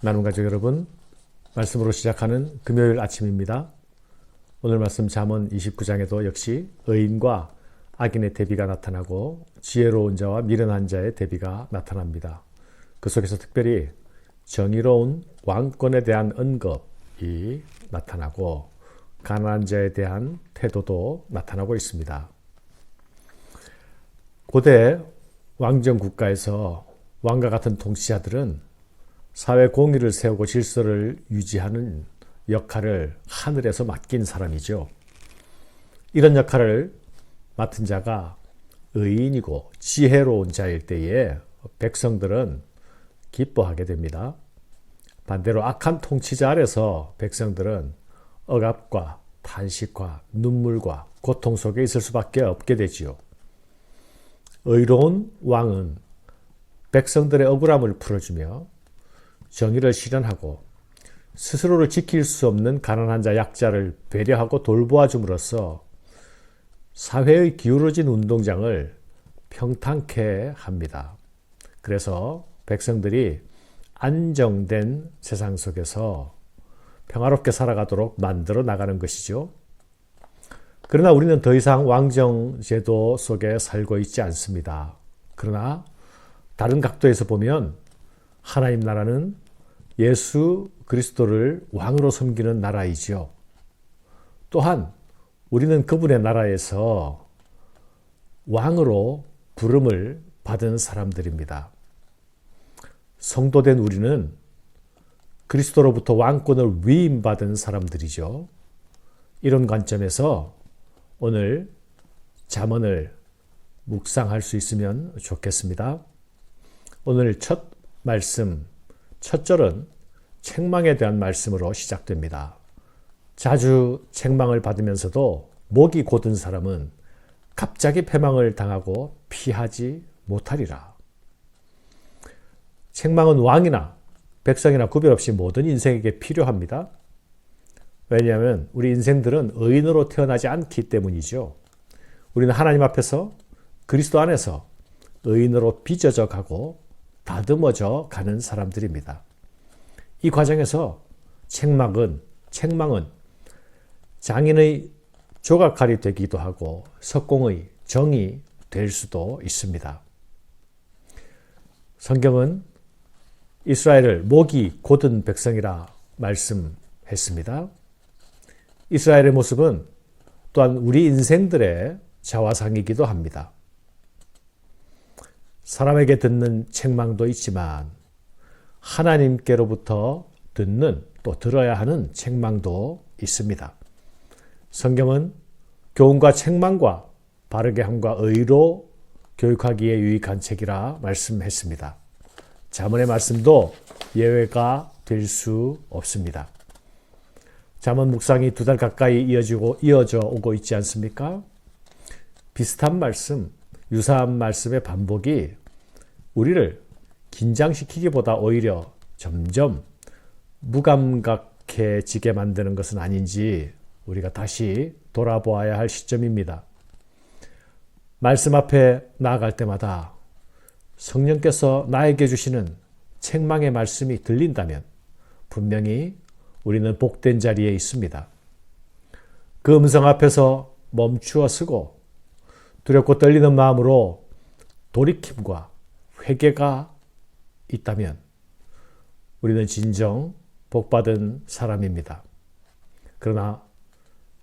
나눔 가족 여러분, 말씀으로 시작하는 금요일 아침입니다. 오늘 말씀 잠언 29장에도 역시 의인과 악인의 대비가 나타나고 지혜로운 자와 미련한 자의 대비가 나타납니다. 그 속에서 특별히 정의로운 왕권에 대한 언급이 나타나고 가난한 자에 대한 태도도 나타나고 있습니다. 고대 왕정 국가에서 왕과 같은 통치자들은 사회 공의를 세우고 질서를 유지하는 역할을 하늘에서 맡긴 사람이죠. 이런 역할을 맡은 자가 의인이고 지혜로운 자일 때에 백성들은 기뻐하게 됩니다. 반대로 악한 통치자 아래서 백성들은 억압과 탄식과 눈물과 고통 속에 있을 수밖에 없게 되지요. 의로운 왕은 백성들의 억울함을 풀어주며 정의를 실현하고 스스로를 지킬 수 없는 가난한 자 약자를 배려하고 돌보아줌으로써 사회의 기울어진 운동장을 평탄케 합니다. 그래서 백성들이 안정된 세상 속에서 평화롭게 살아가도록 만들어 나가는 것이죠. 그러나 우리는 더 이상 왕정 제도 속에 살고 있지 않습니다. 그러나 다른 각도에서 보면 하나님 나라는 예수 그리스도를 왕으로 섬기는 나라이지요. 또한 우리는 그분의 나라에서 왕으로 부름을 받은 사람들입니다. 성도된 우리는 그리스도로부터 왕권을 위임받은 사람들이죠. 이런 관점에서 오늘 잠언을 묵상할 수 있으면 좋겠습니다. 오늘 첫 말씀, 첫 절은 책망에 대한 말씀으로 시작됩니다. 자주 책망을 받으면서도 목이 곧은 사람은 갑자기 패망을 당하고 피하지 못하리라. 책망은 왕이나 백성이나 구별 없이 모든 인생에게 필요합니다. 왜냐하면 우리 인생들은 의인으로 태어나지 않기 때문이죠. 우리는 하나님 앞에서 그리스도 안에서 의인으로 빚어져 가고 다듬어져 가는 사람들입니다. 이 과정에서 책망은 장인의 조각칼이 되기도 하고 석공의 정이 될 수도 있습니다. 성경은 이스라엘을 목이 곧은 백성이라 말씀했습니다. 이스라엘의 모습은 또한 우리 인생들의 자화상이기도 합니다. 사람에게 듣는 책망도 있지만 하나님께로부터 듣는 또 들어야 하는 책망도 있습니다. 성경은 교훈과 책망과 바르게 함과 의로 교육하기에 유익한 책이라 말씀했습니다. 잠언의 말씀도 예외가 될 수 없습니다. 잠언 묵상이 2달 가까이 이어져 오고 있지 않습니까? 비슷한 말씀, 유사한 말씀의 반복이 우리를 긴장시키기보다 오히려 점점 무감각해지게 만드는 것은 아닌지 우리가 다시 돌아보아야 할 시점입니다. 말씀 앞에 나아갈 때마다 성령께서 나에게 주시는 책망의 말씀이 들린다면 분명히 우리는 복된 자리에 있습니다. 그 음성 앞에서 멈추어 서고 두렵고 떨리는 마음으로 돌이킴과 회개가 있다면 우리는 진정 복받은 사람입니다. 그러나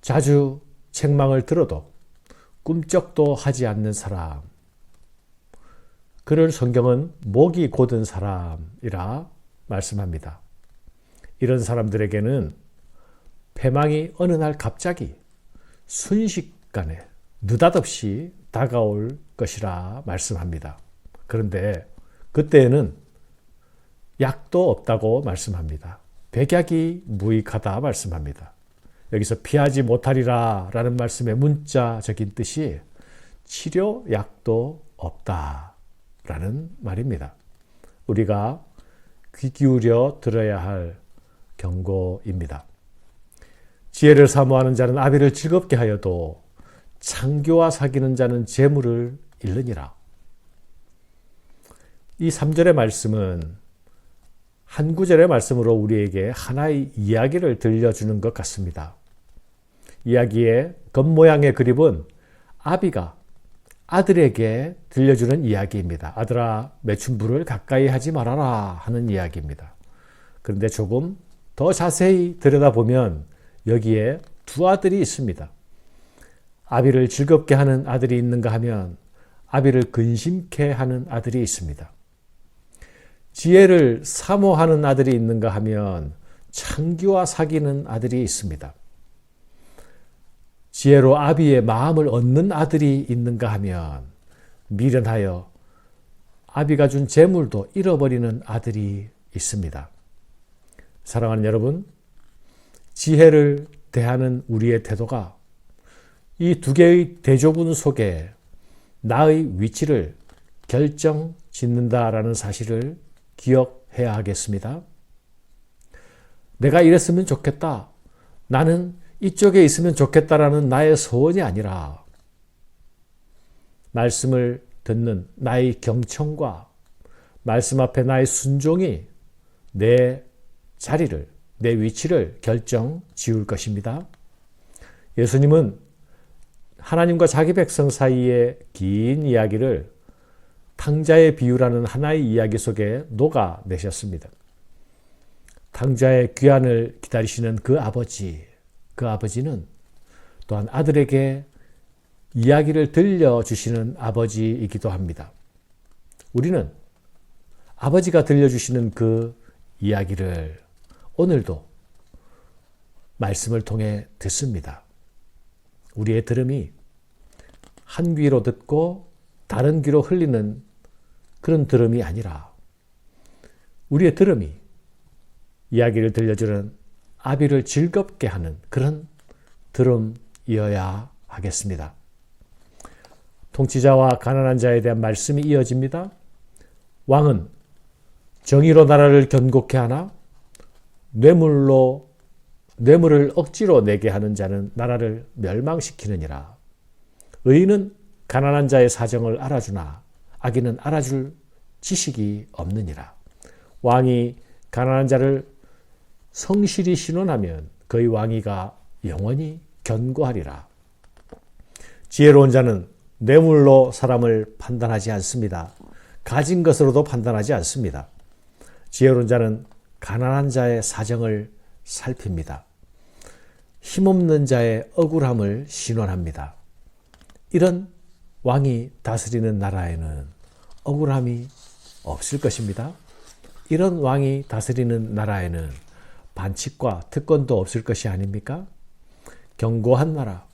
자주 책망을 들어도 꿈쩍도 하지 않는 사람, 그를 성경은 목이 곧은 사람이라 말씀합니다. 이런 사람들에게는 패망이 어느 날 갑자기 순식간에 느닷없이 다가올 것이라 말씀합니다. 그런데 그때에는 약도 없다고 말씀합니다. 백약이 무익하다 말씀합니다. 여기서 피하지 못하리라 라는 말씀의 문자적인 뜻이 치료약도 없다 라는 말입니다. 우리가 귀 기울여 들어야 할 경고입니다. 지혜를 사모하는 자는 아비를 즐겁게 하여도 창교와 사귀는 자는 재물을 잃느니라. 이 3절의 말씀은 한 구절의 말씀으로 우리에게 하나의 이야기를 들려주는 것 같습니다. 이야기의 겉모양의 그림은 아비가 아들에게 들려주는 이야기입니다. 아들아, 매춘부를 가까이 하지 말아라 하는 이야기입니다. 그런데 조금 더 자세히 들여다보면 여기에 두 아들이 있습니다. 아비를 즐겁게 하는 아들이 있는가 하면 아비를 근심케 하는 아들이 있습니다. 지혜를 사모하는 아들이 있는가 하면 창기와 사귀는 아들이 있습니다. 지혜로 아비의 마음을 얻는 아들이 있는가 하면 미련하여 아비가 준 재물도 잃어버리는 아들이 있습니다. 사랑하는 여러분, 지혜를 대하는 우리의 태도가 이 두 개의 대조군 속에 나의 위치를 결정짓는다라는 사실을 기억해야 하겠습니다. 내가 이랬으면 좋겠다. 나는 이쪽에 있으면 좋겠다라는 나의 소원이 아니라 말씀을 듣는 나의 경청과 말씀 앞에 나의 순종이 내 자리를, 내 위치를 결정 지을 것입니다. 예수님은 하나님과 자기 백성 사이의 긴 이야기를 탕자의 비유라는 하나의 이야기 속에 녹아내셨습니다. 탕자의 귀환을 기다리시는 그 아버지는 또한 아들에게 이야기를 들려주시는 아버지이기도 합니다. 우리는 아버지가 들려주시는 그 이야기를 오늘도 말씀을 통해 듣습니다. 우리의 들음이 한 귀로 듣고 다른 귀로 흘리는 그런 들음이 아니라 우리의 들음이 이야기를 들려주는 아비를 즐겁게 하는 그런 들음이어야 하겠습니다. 통치자와 가난한 자에 대한 말씀이 이어집니다. 왕은 정의로 나라를 견고케 하나 뇌물을 억지로 내게 하는 자는 나라를 멸망시키느니라. 의인은 가난한 자의 사정을 알아주나 악인은 알아줄 지식이 없느니라. 왕이 가난한 자를 성실히 신원하면 그의 왕위가 영원히 견고하리라. 지혜로운 자는 뇌물로 사람을 판단하지 않습니다. 가진 것으로도 판단하지 않습니다. 지혜로운 자는 가난한 자의 사정을 살핍니다. 힘없는 자의 억울함을 신원합니다. 이런 왕이 다스리는 나라에는 억울함이 없을 것입니다. 이런 왕이 다스리는 나라에는 반칙과 특권도 없을 것이 아닙니까? 견고한 나라,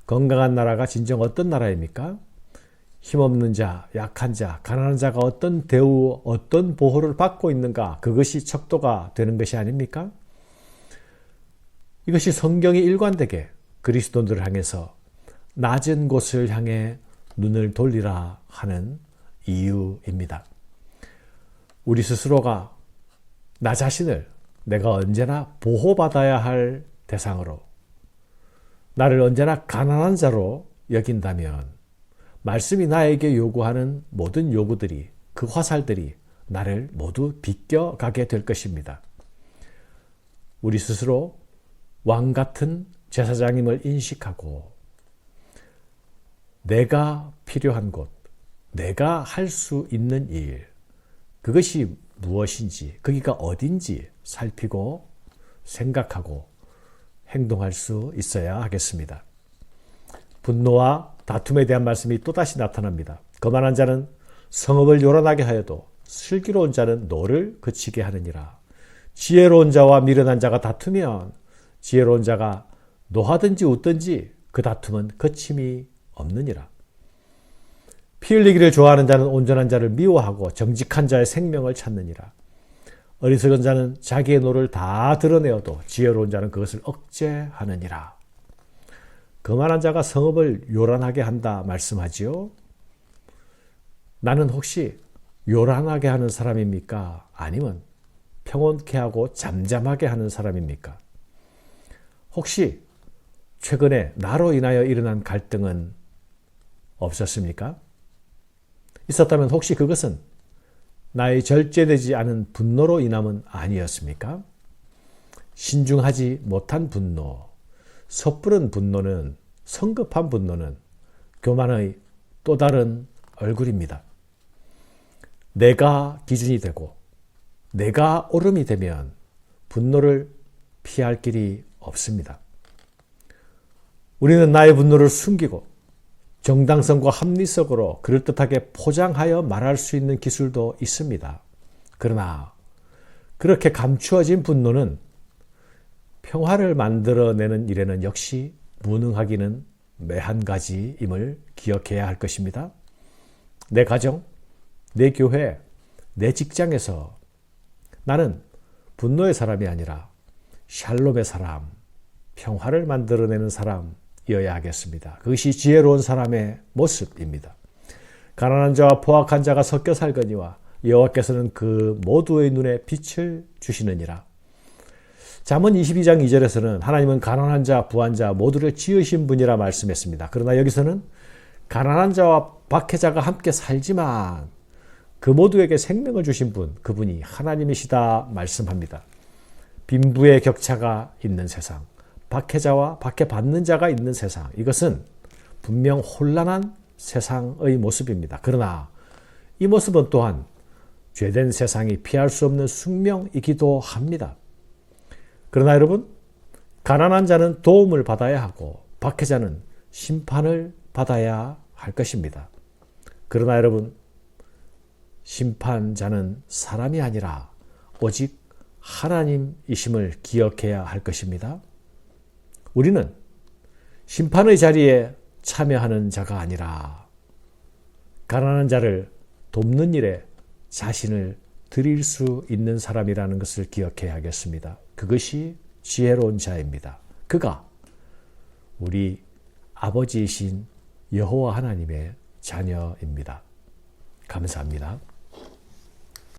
건강한 나라가 진정 어떤 나라입니까? 힘없는 자, 약한 자, 가난한 자가 어떤 대우, 어떤 보호를 받고 있는가, 그것이 척도가 되는 것이 아닙니까? 이것이 성경이 일관되게 그리스도인들을 향해서 낮은 곳을 향해 눈을 돌리라 하는 이유입니다. 우리 스스로가 나 자신을 내가 언제나 보호받아야 할 대상으로, 나를 언제나 가난한 자로 여긴다면 말씀이 나에게 요구하는 모든 요구들이, 그 화살들이 나를 모두 비껴가게 될 것입니다. 우리 스스로 왕 같은 제사장임을 인식하고 내가 필요한 곳, 내가 할 수 있는 일, 그것이 무엇인지, 거기가 어딘지 살피고 생각하고 행동할 수 있어야 하겠습니다. 분노와 다툼에 대한 말씀이 또다시 나타납니다. 거만한 자는 성읍을 요란하게 하여도 슬기로운 자는 노를 그치게 하느니라. 지혜로운 자와 미련한 자가 다투면 지혜로운 자가 노하든지 웃든지 그 다툼은 거침이 없느니라. 피 흘리기를 좋아하는 자는 온전한 자를 미워하고 정직한 자의 생명을 찾느니라. 어리석은 자는 자기의 노를 다 드러내어도 지혜로운 자는 그것을 억제하느니라. 거만한 자가 성읍을 요란하게 한다 말씀하지요. 나는 혹시 요란하게 하는 사람입니까? 아니면 평온케 하고 잠잠하게 하는 사람입니까? 혹시 최근에 나로 인하여 일어난 갈등은 없었습니까? 있었다면 혹시 그것은 나의 절제되지 않은 분노로 인함은 아니었습니까? 신중하지 못한 분노, 섣부른 분노는, 성급한 분노는 교만의 또 다른 얼굴입니다. 내가 기준이 되고 내가 옳음이 되면 분노를 피할 길이 없습니다. 우리는 나의 분노를 숨기고 정당성과 합리적으로 그럴듯하게 포장하여 말할 수 있는 기술도 있습니다. 그러나 그렇게 감추어진 분노는 평화를 만들어내는 일에는 역시 무능하기는 매한가지임을 기억해야 할 것입니다. 내 가정, 내 교회, 내 직장에서 나는 분노의 사람이 아니라 샬롬의 사람, 평화를 만들어내는 사람이어야 하겠습니다. 그것이 지혜로운 사람의 모습입니다. 가난한 자와 포악한 자가 섞여 살거니와 여호와께서는 그 모두의 눈에 빛을 주시느니라. 잠언 22장 2절에서는 하나님은 가난한 자, 부한 자 모두를 지으신 분이라 말씀했습니다. 그러나 여기서는 가난한 자와 박해자가 함께 살지만 그 모두에게 생명을 주신 분, 그분이 하나님이시다 말씀합니다. 빈부의 격차가 있는 세상, 박해자와 박해받는 자가 있는 세상, 이것은 분명 혼란한 세상의 모습입니다. 그러나 이 모습은 또한 죄된 세상이 피할 수 없는 숙명이기도 합니다. 그러나 여러분, 가난한 자는 도움을 받아야 하고 박해자는 심판을 받아야 할 것입니다. 그러나 여러분, 심판자는 사람이 아니라 오직 하나님이심을 기억해야 할 것입니다. 우리는 심판의 자리에 참여하는 자가 아니라 가난한 자를 돕는 일에 자신을 드릴 수 있는 사람이라는 것을 기억해야 하겠습니다. 그것이 지혜로운 자입니다. 그가 우리 아버지이신 여호와 하나님의 자녀입니다. 감사합니다.